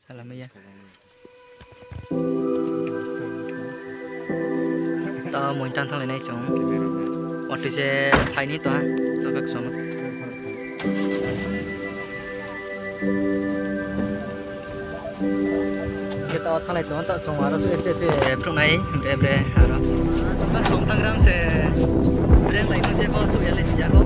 Salam ya. Ta muốn chăn thằng này chúng. Một đứa sẽ phải ní toa, tao các số mà. Cái tao thằng này chúng tao chúng vào đó sẽ from này bre hả đó. Các chúng thằng ram sẽ bre lại nó sẽ có số nhà lên chỉ có.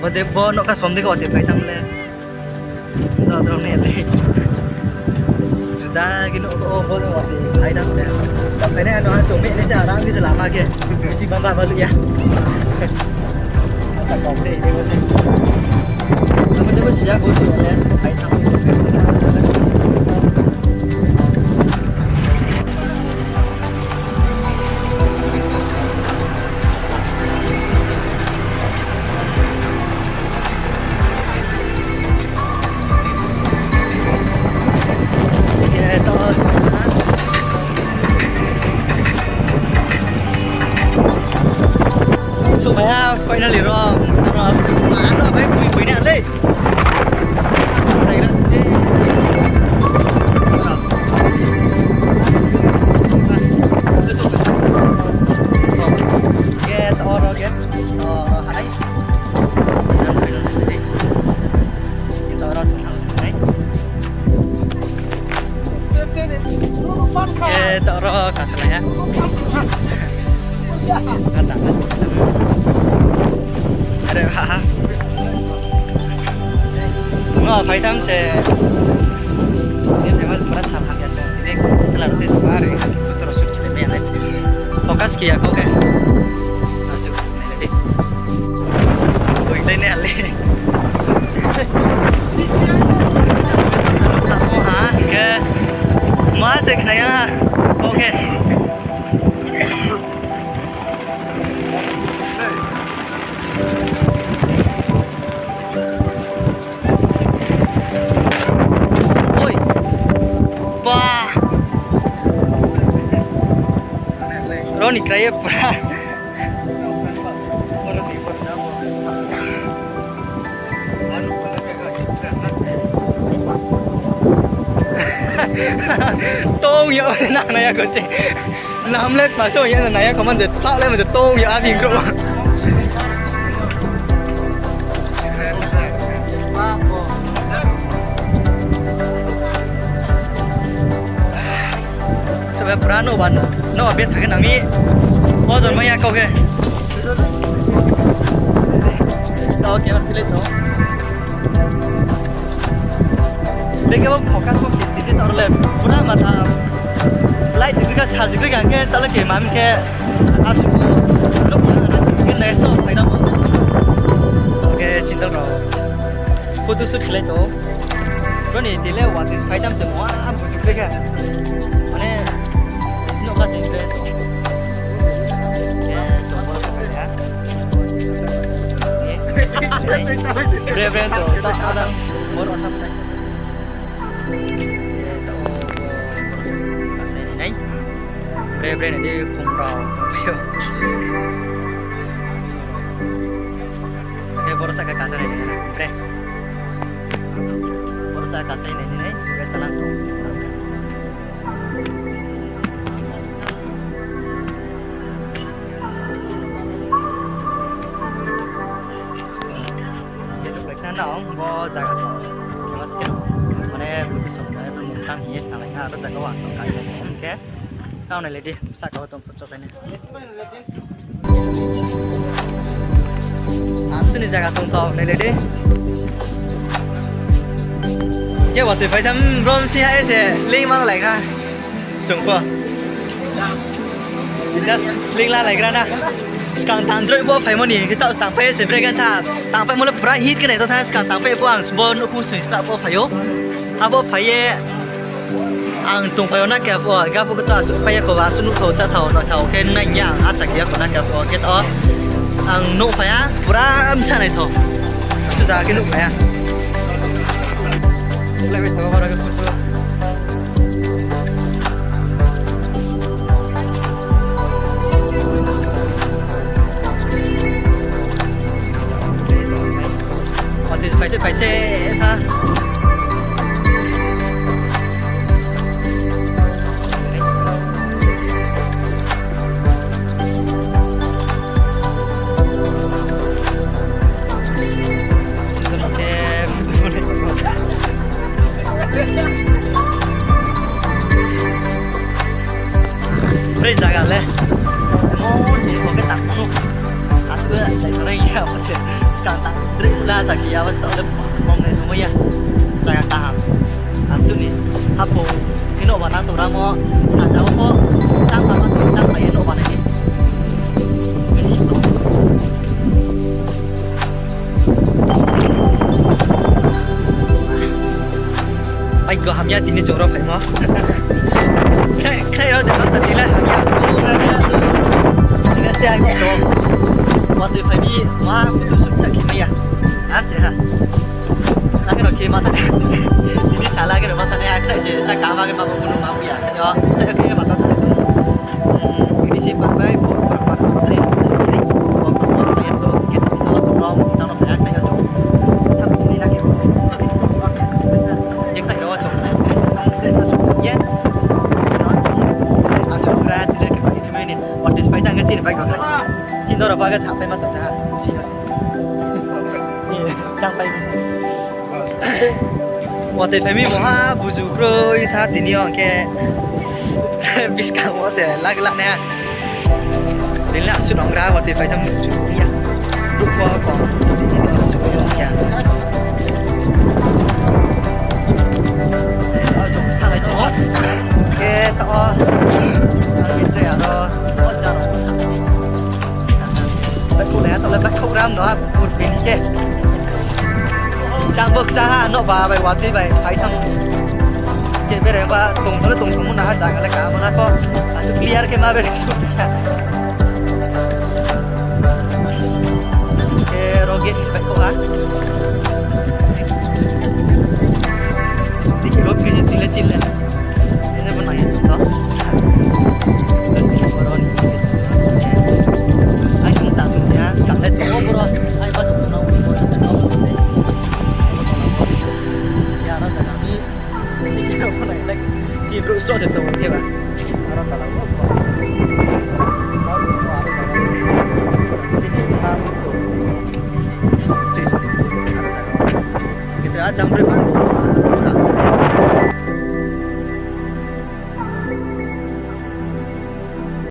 Bade bo no ka somde ko ate pai tamle da dro ne le da gi no ko bo no ate ai da ne ta pe ne no ha chong me ne ja rang gi la ma ke si ba ba lu ya ta ko de ne wo ne ta me ko si ya ko si ne ai ta quay nó liền rồi, nó phải quỳ nè đi. Đây đó. Cái to rồi kìa, hả đấy. Cái to rồi đấy. Cái to rồi cả sài ya. Ada terus. Ada ha. Phải thăm sẽ ini memang berat hal hal yang ini selalu sehari terus sudah banyak fokus kia kau kan masuk ini kau ini ale tak mau ke masuk naya oke Roni kerja pura. Tông ya nak naya kau cik. Nam let masuk ya naya kau mana tak le macam tông ya abis kau. Sebab perano ban. No, biết thằng nào mi, bao giờ mới câu kia, tao kéo lên đó, đây cái một cái không kịp thì tao lên, bữa đó mà thằng lại từ cái sàn từ cái cái tao lấy cái mà mình cái áp dụng lúc đó nó cái này sao phải đâu, ok chín đâu rồi, cô tu sửa lên đó, cái này thì lấy hoàn thì phải đâm từ hóa áp dụng cái cái, này nó có gì đấy. Brand tuh, tak ada baru orang apa? Tahu kasih ini nih. Brand ini kumrau, ini baru saya kasih ini nih. Baru saya kasih ini nih. Biasa langsung. Nó bo jaga to kemas ke mane buku somai belum tam hiet nalai ha ro jaga wa to kai ke kau nai ledi sa kau tom pocok ini asuni jaga tong to nai ledi ke wa te phai tham rom si ha se ling mang lai kha sung po just ling la lai grana sekarang tandroid buat film ni kita sampai seberapa kita sampai mulai pernah hit kan itu kan sekarang sampai buang sebon aku sudah buat film apa film ang tung film nak apa gak apa kita supaya kau masuk kau tak tahu nak tahu kan nanya asal dia kau nak apa kita ang no phải á pura bisa này thôi bây giờ cái no phải á lại bây giờ vào đây cái photo thì phải xe ha bây giờ gần lên mau chỉ có cái tặng không à tôi lại chạy ra đây nha mà sẽ càng tặng raจากkiaว่าต่อเลยมองเลยทำไมอ่ะจากตามจุดนี้ถ้าผมที่โนบานั่งตัวเราหม้ออาจจะว่าตั้งมาตั้งไปโนบานี่ไม่สิบตัวไปก็ทำยาตีนี่โจรเราไปมั้งแค่เราจะทำแต่ทีแรกทำยาตัวนั้นเนี่ยเสียงตัวว่าตัวไฟพี่ว่าคุณดูสุดจะคิดไหมอ่ะsih ha. Lagi nak kemah tadi. Ini salah ke rumah sana aku je. Saya kamar ke bapak pun mahu ya. Yo, saya kemah tadi. Ini sih pakai berapa tadi. Ini waktu itu kita tolong kita nak bayar kita tu. Tapi ini lagi. Yang tak jawab cuma. Kita sudah ya. Asal berat tidak kita ini mainin. Waktu sepuluh jangan sih baik baik. Cinta orang bagai sampai mati dah. Sampai waktu kami mau buju pro itu tini orang ke bis kamu saya lagi lah nih ini lah sudah nggak waktu itu buju ya lupa apa ini itu sudah ya oke toh kalau itu ya toh wajar betul ya toh lepas program doa kurang ke trang bước ra nó vào bài hoạt thì bài phải thằng cái bên này qua tung muốn nào chẳng là cả mà nó có clear cái mà bên cái rocket phải không á thì cái rocket cái chile ini pun nanya toh ai cũng tak punya tak ada tu bro ai pas nak chỉ rủ số sẽ tụi kia mà nó ta là một con nó cũng qua được cái này xin đi ba mươi số chỉ số nó là cái thứ trăm rưỡi